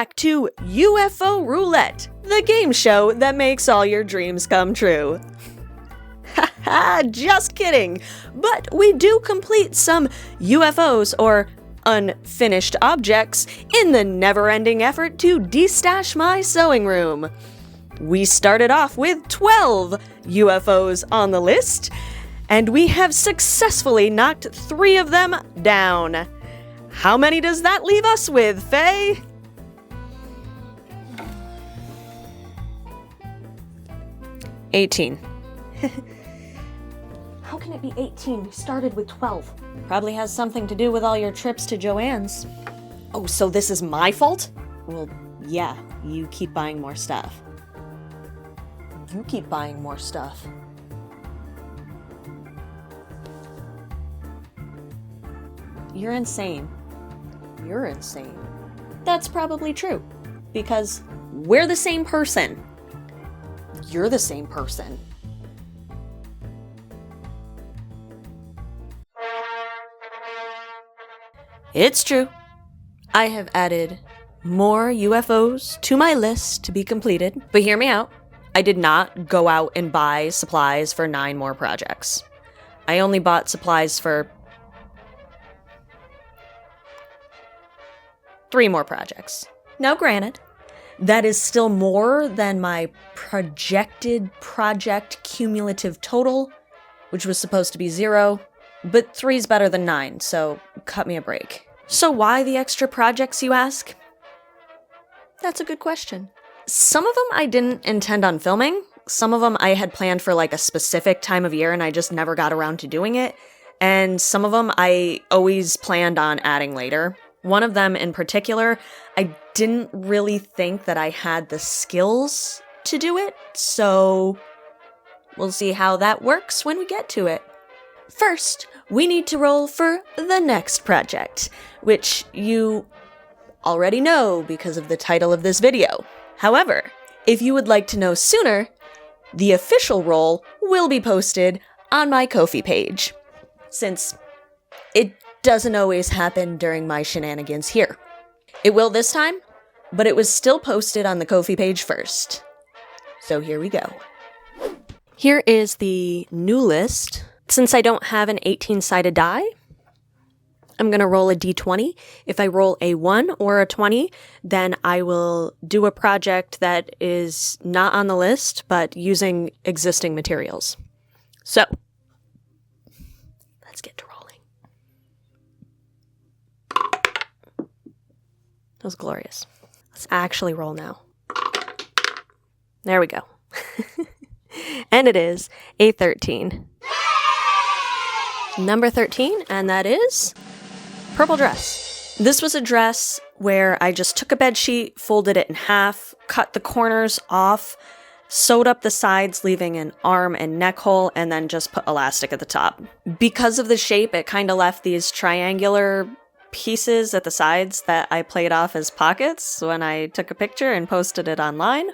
back to UFO Roulette, the game show that makes all your dreams come true. Haha, just kidding! But we do complete some UFOs, or unfinished objects, in the never-ending effort to destash my sewing room. We started off with 12 UFOs on the list, and we have successfully knocked 3 of them down. How many does that leave us with, Faye? 18. How can it be 18? We started with 12. Probably has something to do with all your trips to Joanne's. Oh, so this is my fault? Well, yeah, you keep buying more stuff. You keep buying more stuff. You're insane. You're insane. That's probably true, because we're the same person. You're the same person. It's true. I have added more UFOs to my list to be completed, but hear me out. I did not go out and buy supplies for 9 more projects. I only bought supplies for 3 more projects. Now granted, that is still more than my projected project cumulative total, which was supposed to be 0, but 3 is better than 9, so cut me a break. So why the extra projects, you ask? That's a good question. Some of them I didn't intend on filming. Some of them I had planned for like a specific time of year and I just never got around to doing it. And some of them I always planned on adding later. One of them in particular, I didn't really think that I had the skills to do it, so we'll see how that works when we get to it. First, we need to roll for the next project, which you already know because of the title of this video. However, if you would like to know sooner, the official roll will be posted on my Ko-fi page, since it doesn't always happen during my shenanigans here. It will this time, but it was still posted on the Ko-fi page first. So here we go. Here is the new list. Since I don't have an 18-sided die, I'm going to roll a d20. If I roll a 1 or a 20, then I will do a project that is not on the list, but using existing materials. So, let's get to rolling. That was glorious. Let's actually roll now. There we go. And it is a 13. Number 13, and that is purple dress. This was a dress where I just took a bed sheet, folded it in half, cut the corners off, sewed up the sides, leaving an arm and neck hole, and then just put elastic at the top. Because of the shape, it kind of left these triangular pieces at the sides that I played off as pockets when I took a picture and posted it online.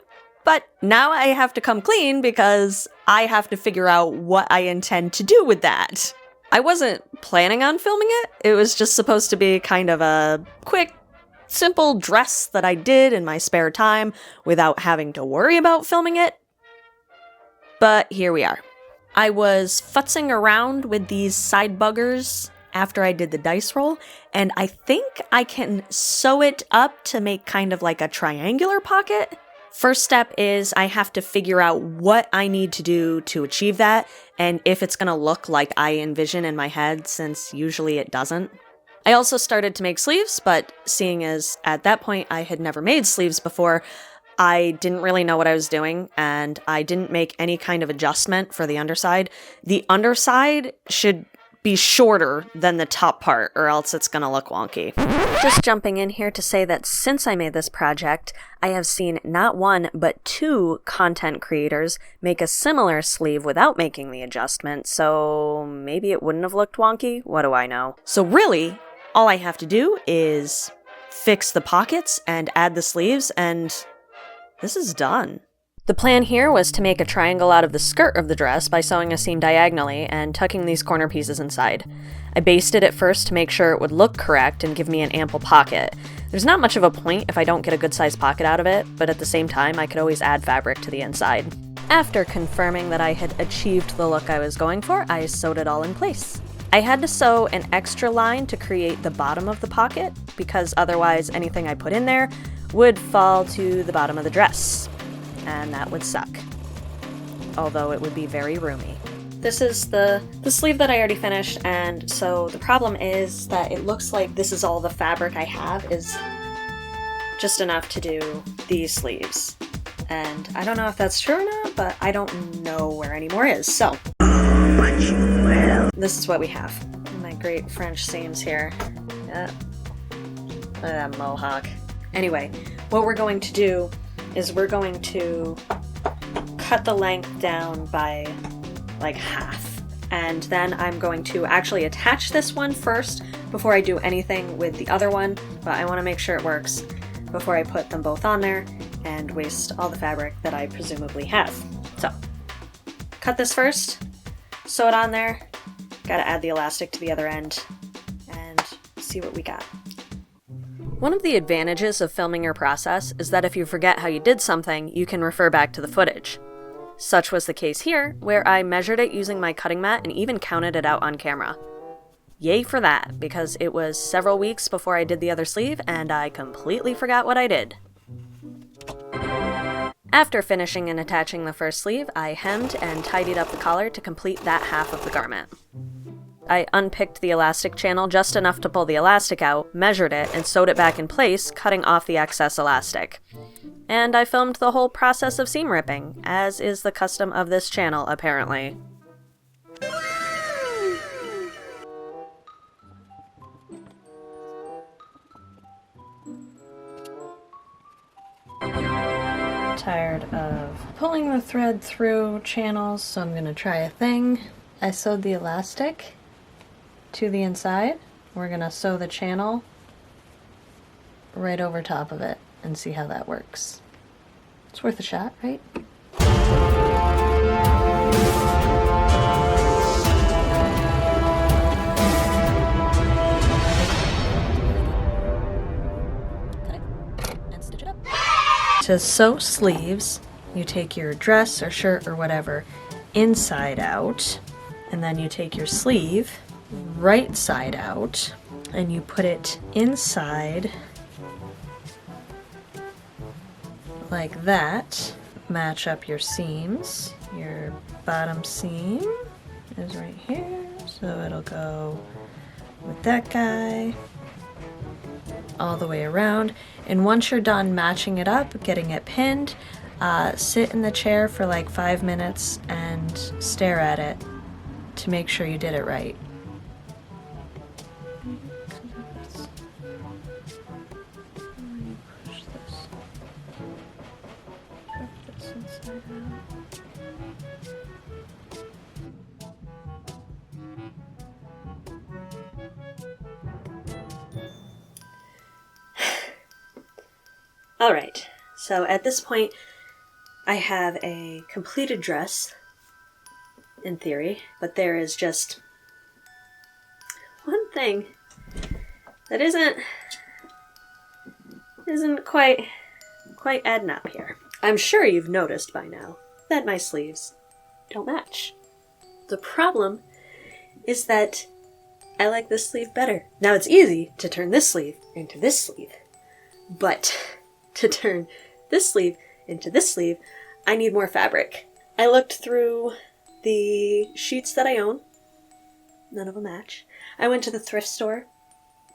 But now I have to come clean because I have to figure out what I intend to do with that. I wasn't planning on filming it. It was just supposed to be kind of a quick, simple dress that I did in my spare time without having to worry about filming it. But here we are. I was futzing around with these side buggers after I did the dice roll, and I think I can sew it up to make kind of like a triangular pocket. First step is I have to figure out what I need to do to achieve that, and if it's going to look like I envision in my head, since usually it doesn't. I also started to make sleeves, but seeing as at that point I had never made sleeves before, I didn't really know what I was doing, and I didn't make any kind of adjustment for the underside. The underside should be shorter than the top part, or else it's gonna look wonky. Just jumping in here to say that since I made this project, I have seen not 1, but 2 content creators make a similar sleeve without making the adjustment, so maybe it wouldn't have looked wonky? What do I know? So really, all I have to do is fix the pockets and add the sleeves, and this is done. The plan here was to make a triangle out of the skirt of the dress by sewing a seam diagonally and tucking these corner pieces inside. I basted it first to make sure it would look correct and give me an ample pocket. There's not much of a point if I don't get a good sized pocket out of it, but at the same time I could always add fabric to the inside. After confirming that I had achieved the look I was going for, I sewed it all in place. I had to sew an extra line to create the bottom of the pocket, because otherwise anything I put in there would fall to the bottom of the dress, and that would suck. Although it would be very roomy. This is the sleeve that I already finished, and so the problem is that it looks like this is all the fabric I have is just enough to do these sleeves. And I don't know if that's true or not, but I don't know where any more is, so. But you will. This is what we have. My great French seams here. Yeah. Look at that mohawk. Anyway, what we're going to do is we're going to cut the length down by like half. And then I'm going to actually attach this one first before I do anything with the other one, but I want to make sure it works before I put them both on there and waste all the fabric that I presumably have. So, cut this first, sew it on there, gotta add the elastic to the other end, and see what we got. One of the advantages of filming your process is that if you forget how you did something, you can refer back to the footage. Such was the case here, where I measured it using my cutting mat and even counted it out on camera. Yay for that, because it was several weeks before I did the other sleeve, and I completely forgot what I did. After finishing and attaching the first sleeve, I hemmed and tidied up the collar to complete that half of the garment. I unpicked the elastic channel just enough to pull the elastic out, measured it, and sewed it back in place, cutting off the excess elastic. And I filmed the whole process of seam ripping, as is the custom of this channel, apparently. Tired of pulling the thread through channels, so I'm gonna try a thing. I sewed the elastic to the inside. We're gonna sew the channel right over top of it and see how that works. It's worth a shot, right? To sew sleeves, you take your dress or shirt or whatever inside out, and then you take your sleeve right side out and you put it inside like that. Match up your seams. Your bottom seam is right here, so it'll go with that guy all the way around. And once you're done matching it up, getting it pinned, sit in the chair for like 5 minutes and stare at it to make sure you did it right. Push this. Put this inside out. Alright, so at this point I have a completed dress, in theory, but there is just one thing that isn't quite adding up here. I'm sure you've noticed by now that my sleeves don't match. The problem is that I like this sleeve better. Now it's easy to turn this sleeve into this sleeve, but to turn this sleeve into this sleeve, I need more fabric. I looked through the sheets that I own. None of them match. I went to the thrift store.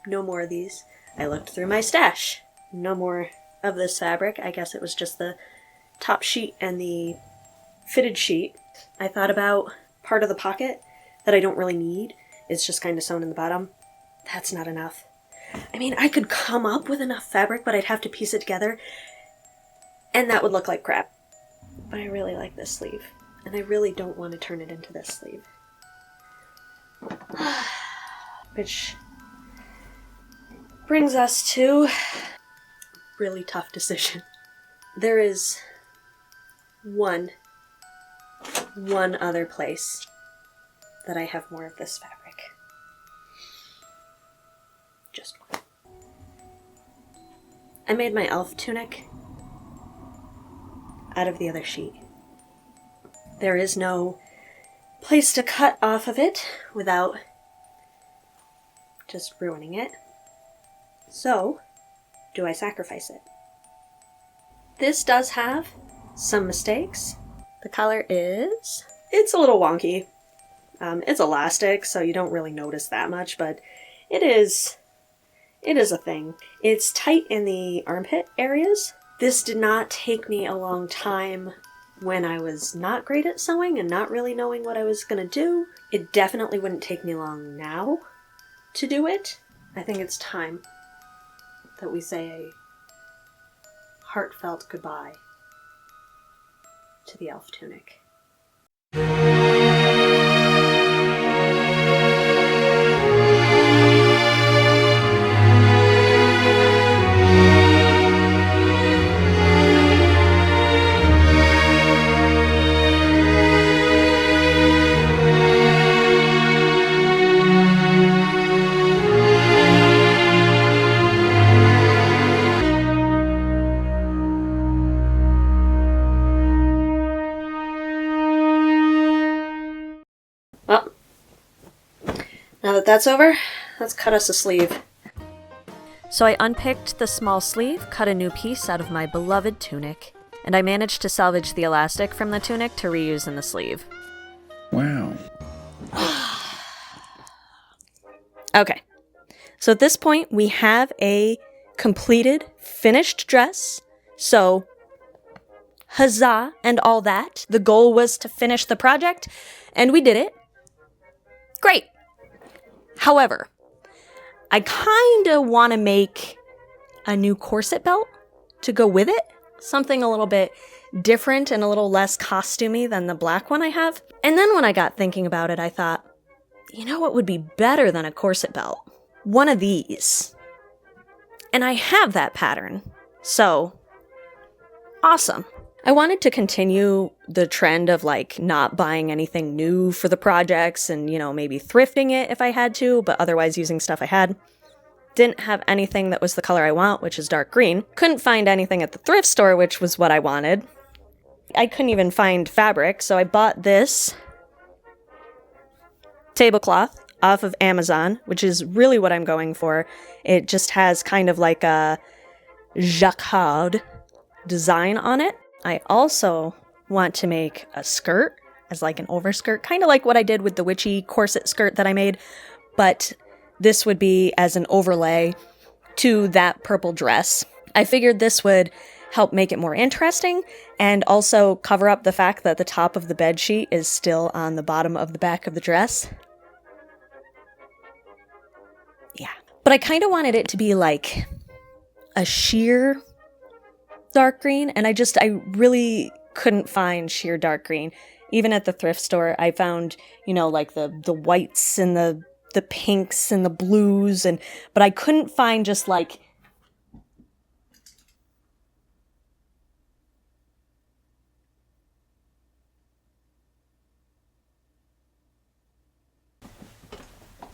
No more of these. I looked through my stash. No more of this fabric. I guess it was just the top sheet and the fitted sheet. I thought about part of the pocket that I don't really need. It's just kind of sewn in the bottom. That's not enough. I mean, I could come up with enough fabric, but I'd have to piece it together, and that would look like crap. But I really like this sleeve, and I really don't want to turn it into this sleeve. Which brings us to a really tough decision. There is one other place that I have more of this fabric. Just one. I made my elf tunic out of the other sheet. There is no place to cut off of it without just ruining it. So, do I sacrifice it? This does have some mistakes. The color is... It's a little wonky. It's elastic, so you don't really notice that much, but it is a thing. It's tight in the armpit areas. This did not take me a long time when I was not great at sewing and not really knowing what I was gonna do. It definitely wouldn't take me long now to do it. I think it's time that we say a heartfelt goodbye to the elf tunic. Well, now that that's over, let's cut us a sleeve. So I unpicked the small sleeve, cut a new piece out of my beloved tunic, and I managed to salvage the elastic from the tunic to reuse in the sleeve. Wow. Okay, so at this point we have a completed, finished dress. So, huzzah and all that. The goal was to finish the project, and we did it. Great. However, I kind of want to make a new corset belt to go with it. Something a little bit different and a little less costumey than the black one I have. And then when I got thinking about it, I thought, you know what would be better than a corset belt? One of these. And I have that pattern. So, awesome. I wanted to continue the trend of like not buying anything new for the projects and, you know, maybe thrifting it if I had to, but otherwise using stuff I had. Didn't have anything that was the color I want, which is dark green. Couldn't find anything at the thrift store, which was what I wanted. I couldn't even find fabric, so I bought this tablecloth off of Amazon, which is really what I'm going for. It just has kind of like a jacquard design on it. I also want to make a skirt as like an overskirt, kind of like what I did with the witchy corset skirt that I made, but this would be as an overlay to that purple dress. I figured this would help make it more interesting and also cover up the fact that the top of the bed sheet is still on the bottom of the back of the dress. Yeah. But I kind of wanted it to be like a sheer dark green, and I really couldn't find sheer dark green. Even at the thrift store, I found, you know, like the whites and the pinks and the blues, but I couldn't find just like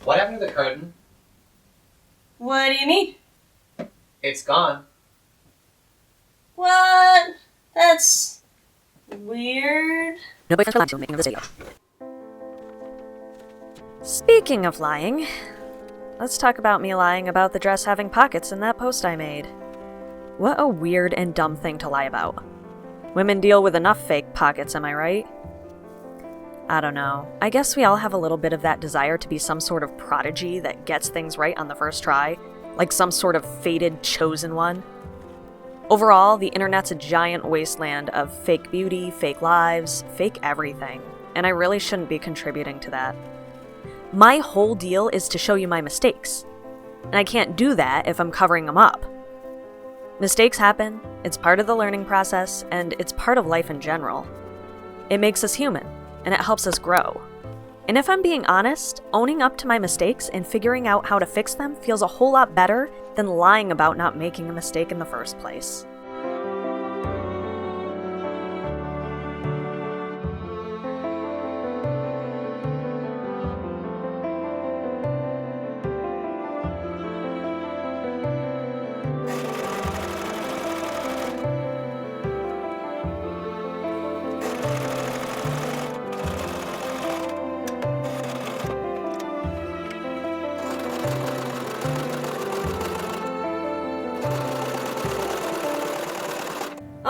What happened to the curtain? What do you mean? It's gone. What? That's weird. Nobody can making of this video. Speaking of lying, let's talk about me lying about the dress having pockets in that post I made. What a weird and dumb thing to lie about. Women deal with enough fake pockets, am I right? I don't know. I guess we all have a little bit of that desire to be some sort of prodigy that gets things right on the first try, like some sort of fated chosen one. Overall, the internet's a giant wasteland of fake beauty, fake lives, fake everything, and I really shouldn't be contributing to that. My whole deal is to show you my mistakes, and I can't do that if I'm covering them up. Mistakes happen, it's part of the learning process, and it's part of life in general. It makes us human, and it helps us grow. And if I'm being honest, owning up to my mistakes and figuring out how to fix them feels a whole lot better than lying about not making a mistake in the first place.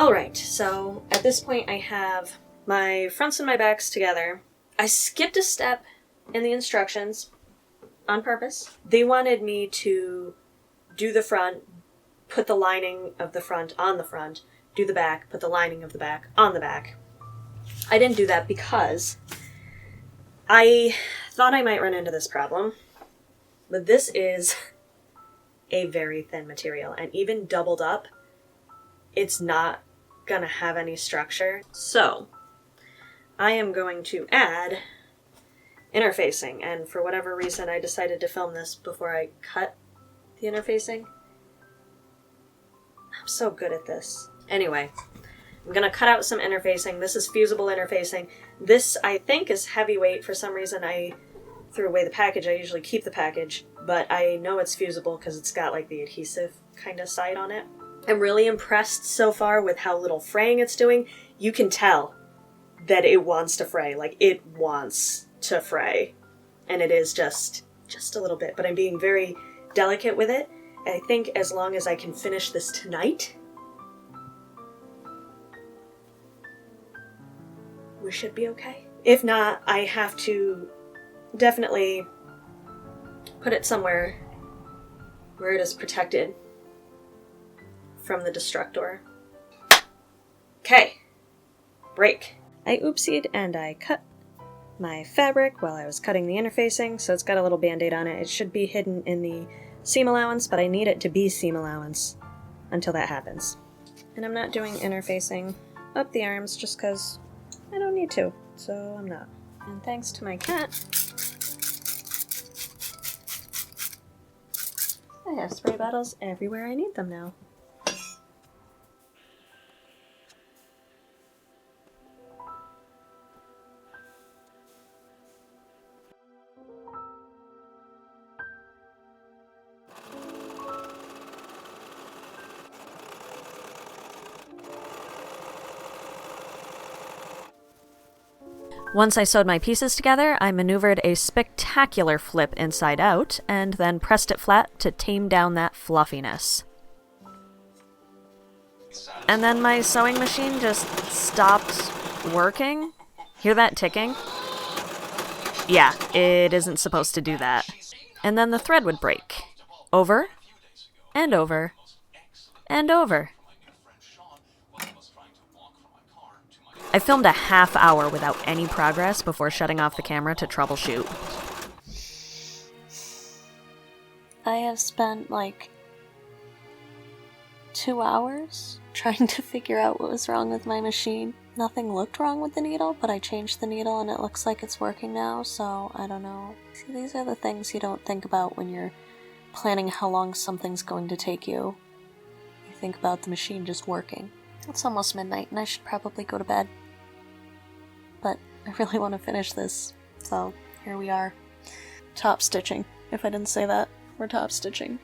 All right, so at this point I have my fronts and my backs together. I skipped a step in the instructions on purpose. They wanted me to do the front, put the lining of the front on the front, do the back, put the lining of the back on the back. I didn't do that because I thought I might run into this problem, but this is a very thin material, and even doubled up, it's not gonna have any structure. So I am going to add interfacing, and for whatever reason I decided to film this before I cut the interfacing. I'm so good at this. Anyway, I'm gonna cut out some interfacing. This is fusible interfacing. This, I think, is heavyweight. For some reason I threw away the package. I usually keep the package, but I know it's fusible because it's got like the adhesive kind of side on it. I'm really impressed so far with how little fraying it's doing. You can tell that it wants to fray. Like, it wants to fray. And it is just a little bit. But I'm being very delicate with it. I think as long as I can finish this tonight, we should be okay. If not, I have to definitely put it somewhere where it is protected from the destructor. Okay, break. I oopsied and I cut my fabric while I was cutting the interfacing, so it's got a little band-aid on it. It should be hidden in the seam allowance, but I need it to be seam allowance until that happens. And I'm not doing interfacing up the arms just because I don't need to, so I'm not. And thanks to my cat, I have spray bottles everywhere I need them now. Once I sewed my pieces together, I maneuvered a spectacular flip inside out, and then pressed it flat to tame down that fluffiness. And then my sewing machine just stopped working. Hear that ticking? Yeah, it isn't supposed to do that. And then the thread would break. Over, and over, and over. I filmed a half hour without any progress before shutting off the camera to troubleshoot. I have spent like 2 hours trying to figure out what was wrong with my machine. Nothing looked wrong with the needle, but I changed the needle and it looks like it's working now, so I don't know. See, these are the things you don't think about when you're planning how long something's going to take you. You think about the machine just working. It's almost midnight and I should probably go to bed. But I really want to finish this, so here we are. Top stitching. If I didn't say that, we're top stitching.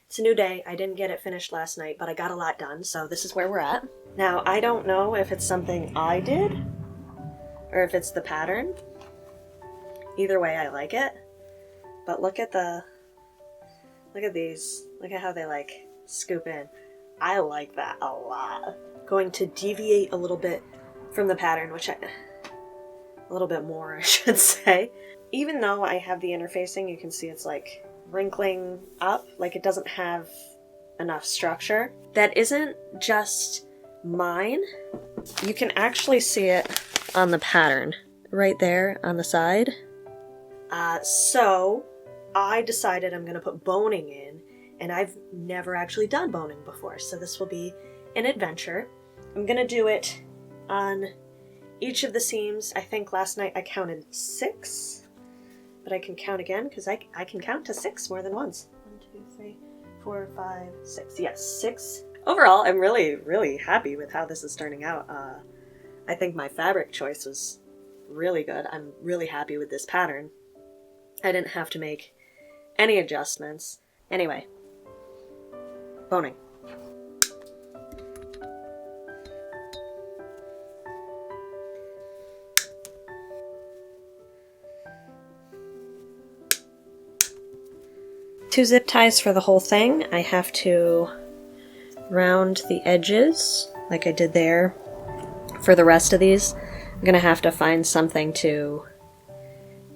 It's a new day. I didn't get it finished last night, but I got a lot done, so this is where we're at. Now, I don't know if it's something I did, or if it's the pattern. Either way, I like it. But look at these. Look at how they like scoop in. I like that a lot. Going to deviate a little bit from the pattern, a little bit more, I should say. Even though I have the interfacing, you can see it's like wrinkling up, like it doesn't have enough structure. That isn't just mine. You can actually see it on the pattern right there on the side. So I decided I'm gonna put boning in, and I've never actually done boning before, so this will be an adventure. I'm gonna do it on each of the seams. I think last night I counted 6, but I can count again because I can count to 6 more than once. 1, 2, 3, 4, 5, 6. Yes, 6. Overall, I'm really happy with how this is turning out. I think my fabric choice was really good. I'm really happy with this pattern. I didn't have to make any adjustments. Anyway, boning. 2 zip ties for the whole thing. I have to round the edges like I did there. For the rest of these, I'm gonna have to find something to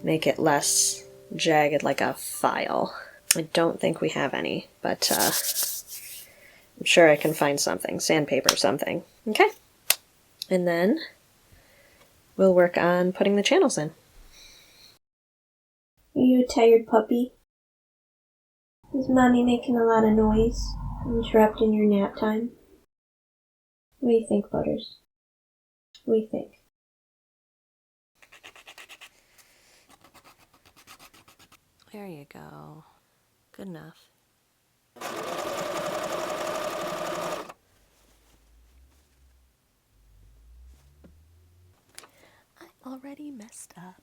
make it less jagged, like a file. I don't think we have any, but I'm sure I can find something. Sandpaper, something. Okay. And then we'll work on putting the channels in. Are you a tired puppy? Is Mommy making a lot of noise, interrupting your nap time? What do you think, Butters? What do you think? There you go. Good enough. I already messed up.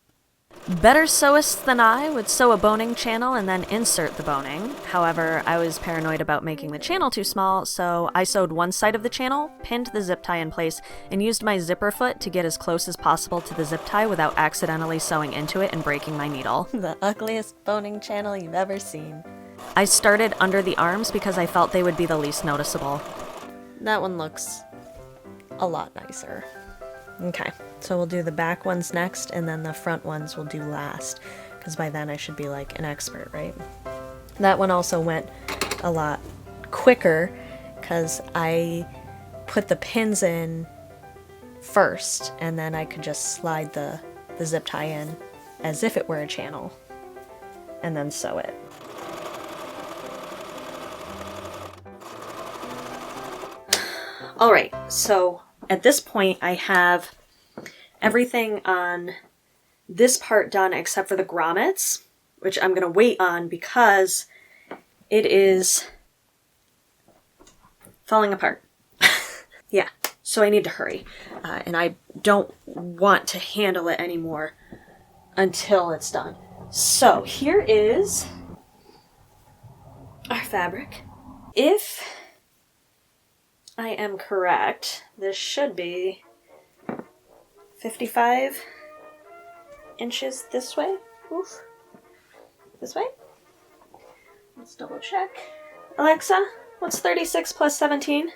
Better sewists than I would sew a boning channel and then insert the boning. However, I was paranoid about making the channel too small, so I sewed one side of the channel, pinned the zip tie in place, and used my zipper foot to get as close as possible to the zip tie without accidentally sewing into it and breaking my needle. The ugliest boning channel you've ever seen. I started under the arms because I felt they would be the least noticeable. That one looks a lot nicer. Okay, so we'll do the back ones next, and then the front ones we'll do last, because by then I should be like an expert, right? That one also went a lot quicker, because I put the pins in first, and then I could just slide the zip tie in as if it were a channel, and then sew it. Alright, so at this point, I have everything on this part done except for the grommets, which I'm going to wait on because it is falling apart. Yeah, so I need to hurry. And I don't want to handle it anymore until it's done. So here is our fabric. If I am correct, this should be 55 inches this way. Oof. This way. Let's double check. Alexa, what's 36 plus 17?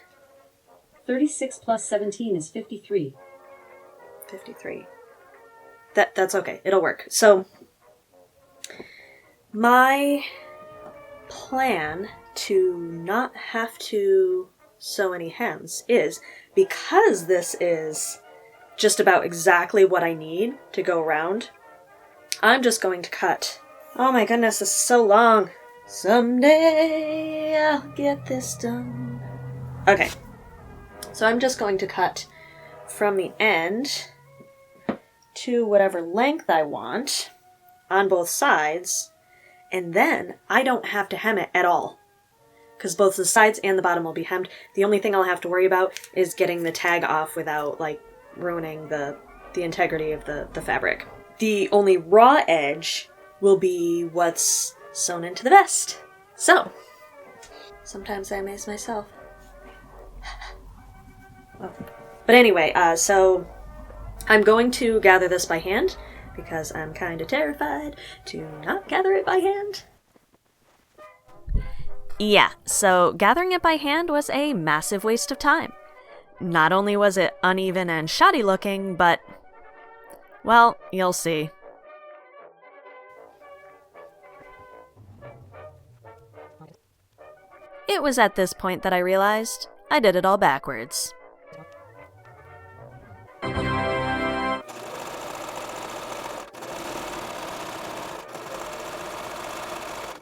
36 plus 17 is 53. 53. That's okay. It'll work. So, my plan to not have to sew any hems is, because this is just about exactly what I need to go around, I'm just going to cut. Oh my goodness, this is so long. Someday I'll get this done. Okay, so I'm just going to cut from the end to whatever length I want on both sides, and then I don't have to hem it at all, because both the sides and the bottom will be hemmed. The only thing I'll have to worry about is getting the tag off without, like, ruining the integrity of the fabric. The only raw edge will be what's sewn into the vest. So, sometimes I amaze myself. Well, but anyway, so I'm going to gather this by hand because I'm kind of terrified to not gather it by hand. Yeah, so gathering it by hand was a massive waste of time. Not only was it uneven and shoddy looking, but, well, you'll see. It was at this point that I realized I did it all backwards.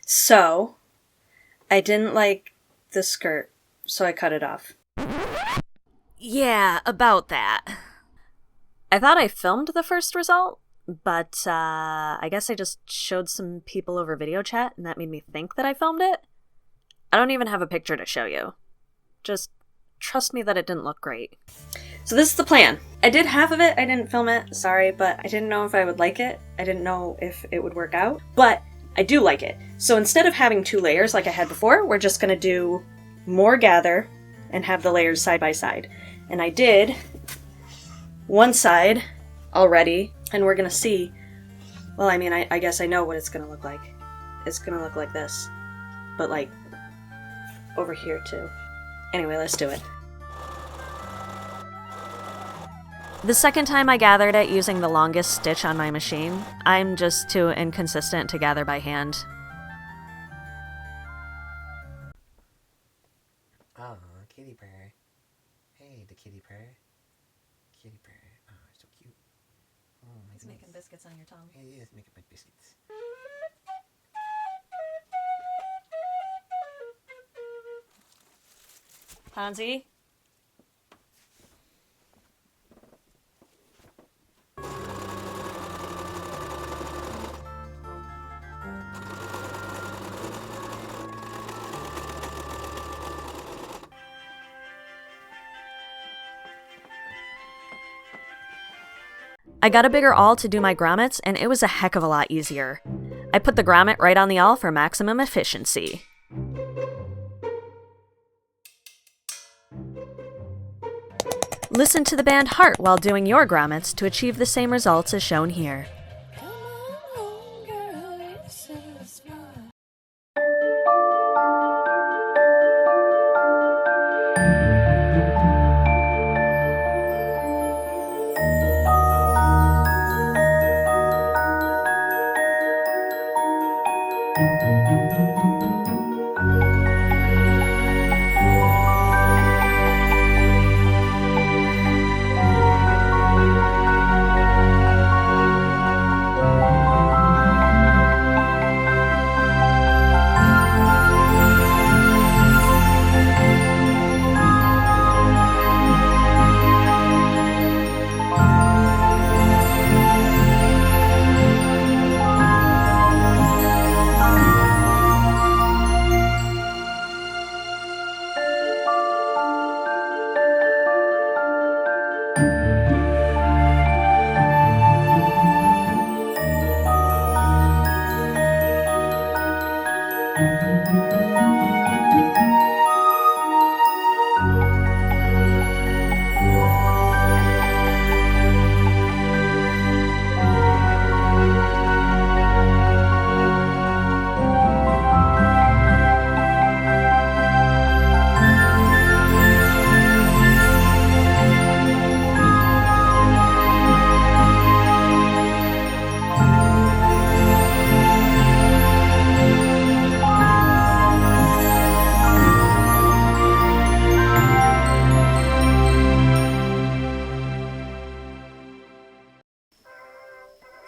So, I didn't like the skirt, so I cut it off. Yeah, about that. I thought I filmed the first result, but I guess I just showed some people over video chat, and that made me think that I filmed it. I don't even have a picture to show you. Just trust me that it didn't look great. So this is the plan. I did half of it, I didn't film it, sorry, but I didn't know if I would like it. I didn't know if it would work out, but I do like it. So instead of having 2 layers like I had before, we're just gonna do more gather and have the layers side by side. And I did one side already, and we're gonna see, well, I mean, I guess I know what it's gonna look like. It's gonna look like this. but like over here too. Anyway, let's do it. The second time I gathered it using the longest stitch on my machine, I'm just too inconsistent to gather by hand. Oh, kitty purr. Hey, the kitty purr. Kitty purr. Oh, so cute. Oh, my It's making biscuits on your tongue. It is making my biscuits. Hansi? I got a bigger awl to do my grommets, and it was a heck of a lot easier. I put the grommet right on the awl for maximum efficiency. Listen to the band Heart while doing your grommets to achieve the same results as shown here.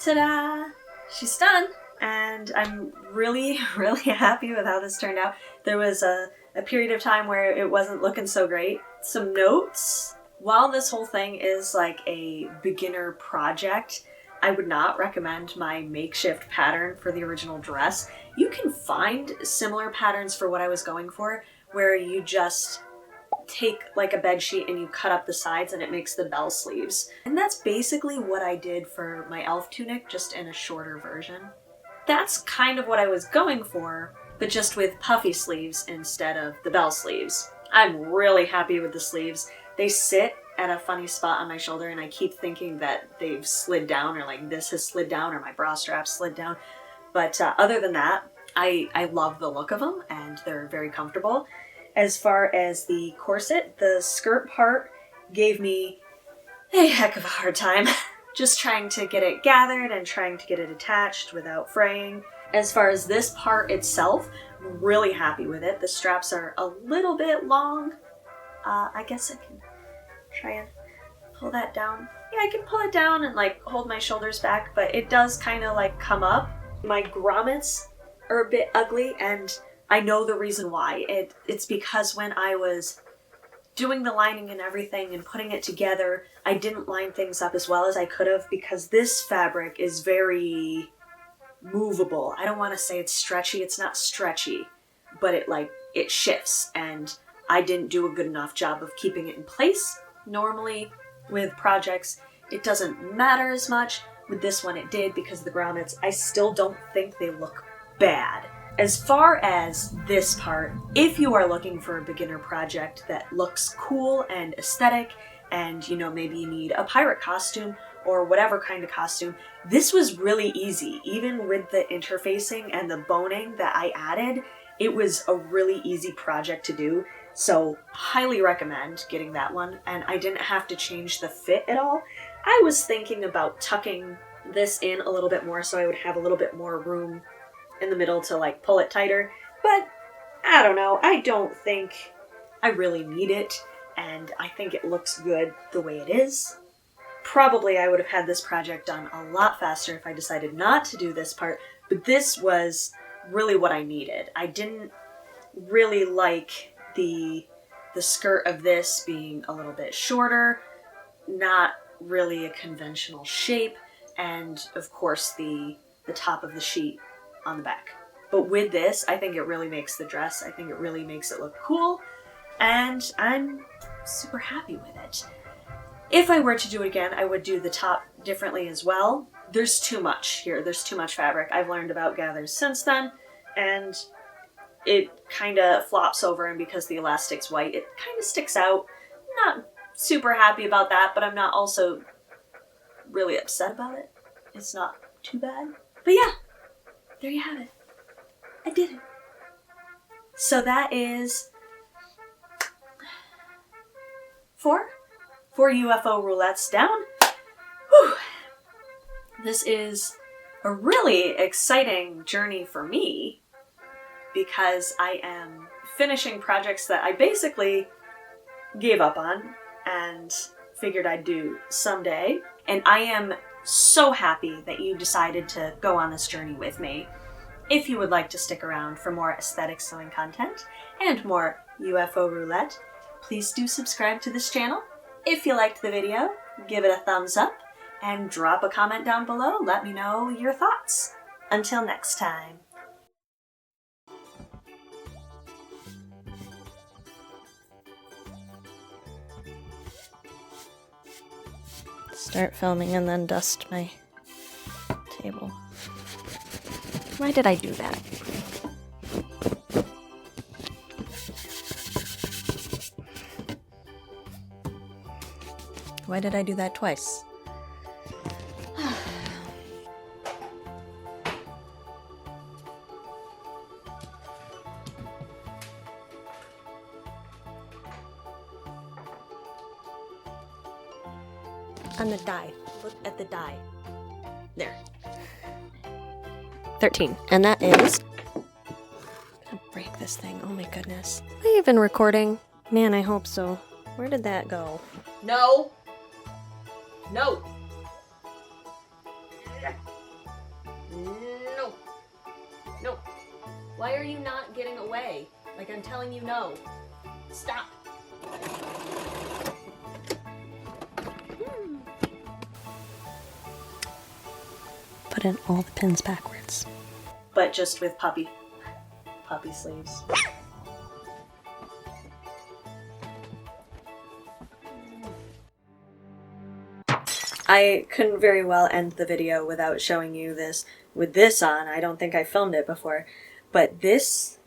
Ta-da! She's done! And I'm really, really happy with how this turned out. There was a period of time where it wasn't looking so great. Some notes. While this whole thing is like a beginner project, I would not recommend my makeshift pattern for the original dress. You can find similar patterns for what I was going for, where you just take like a bed sheet and you cut up the sides and it makes the bell sleeves. And that's basically what I did for my elf tunic, just in a shorter version. That's kind of what I was going for, but just with puffy sleeves instead of the bell sleeves. I'm really happy with the sleeves. They sit at a funny spot on my shoulder and I keep thinking that they've slid down, or like this has slid down, or my bra strap slid down. But other than that, I love the look of them and they're very comfortable. As far as the corset, the skirt part gave me a heck of a hard time. Just trying to get it gathered and trying to get it attached without fraying. As far as this part itself, I'm really happy with it. The straps are a little bit long. I guess I can try and pull that down. Yeah, I can pull it down and like hold my shoulders back, but it does kind of like come up. My grommets are a bit ugly, and I know the reason why. It's because when I was doing the lining and everything and putting it together, I didn't line things up as well as I could have, because this fabric is very movable. I don't want to say it's stretchy. It's not stretchy, but it shifts, and I didn't do a good enough job of keeping it in place. Normally with projects, it doesn't matter as much. With this one it did, because of the grommets. I still don't think they look bad. As far as this part, if you are looking for a beginner project that looks cool and aesthetic, and maybe you need a pirate costume or whatever kind of costume, this was really easy. Even with the interfacing and the boning that I added, It was a really easy project to do, so highly recommend getting that one. And I didn't have to change the fit at all. I was thinking about tucking this in a little bit more so I would have a little bit more room in the middle to like pull it tighter, but I don't know. I don't think I really need it, and I think it looks good the way it is. Probably I would have had this project done a lot faster if I decided not to do this part, but this was really what I needed. I didn't really like the skirt of this being a little bit shorter, not really a conventional shape, and of course the top of the sheet on the back. But with this, I think it really makes the dress. I think it really makes it look cool, and I'm super happy with it. If I were to do it again, I would do the top differently as well. There's too much here. There's too much fabric. I've learned about gathers since then, and it kind of flops over, and because the elastic's white, it kind of sticks out. Not super happy about that, but I'm not also really upset about it. It's not too bad. But yeah, there you have it. I did it. So that is 4 UFO roulettes down. Whew. This is a really exciting journey for me because I am finishing projects that I basically gave up on and figured I'd do someday. And I am so happy that you decided to go on this journey with me. If you would like to stick around for more aesthetic sewing content and more UFO roulette, please do subscribe to this channel. If you liked the video, give it a thumbs up and drop a comment down below. Let me know your thoughts. Until next time. Start filming and then dust my table. Why did I do that? Why did I do that twice? On the die. Look at the die. There. 13. And that is... I'm gonna break this thing. Oh my goodness. Am I even recording? Man, I hope so. Where did that go? No! No! No! No! Why are you not getting away? Like I'm telling you no. Stop! Put in all the pins backwards. But just with puppy sleeves. I couldn't very well end the video without showing you this with this on. I don't think I filmed it before, but this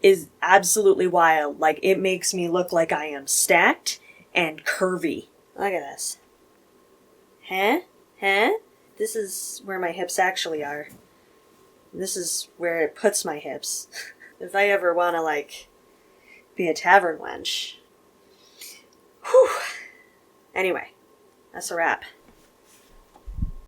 is absolutely wild. Like, it makes me look like I am stacked and curvy. Look at this. Huh? Huh? This is where my hips actually are. This is where it puts my hips. If I ever want to, like, be a tavern wench. Whew. Anyway, that's a wrap.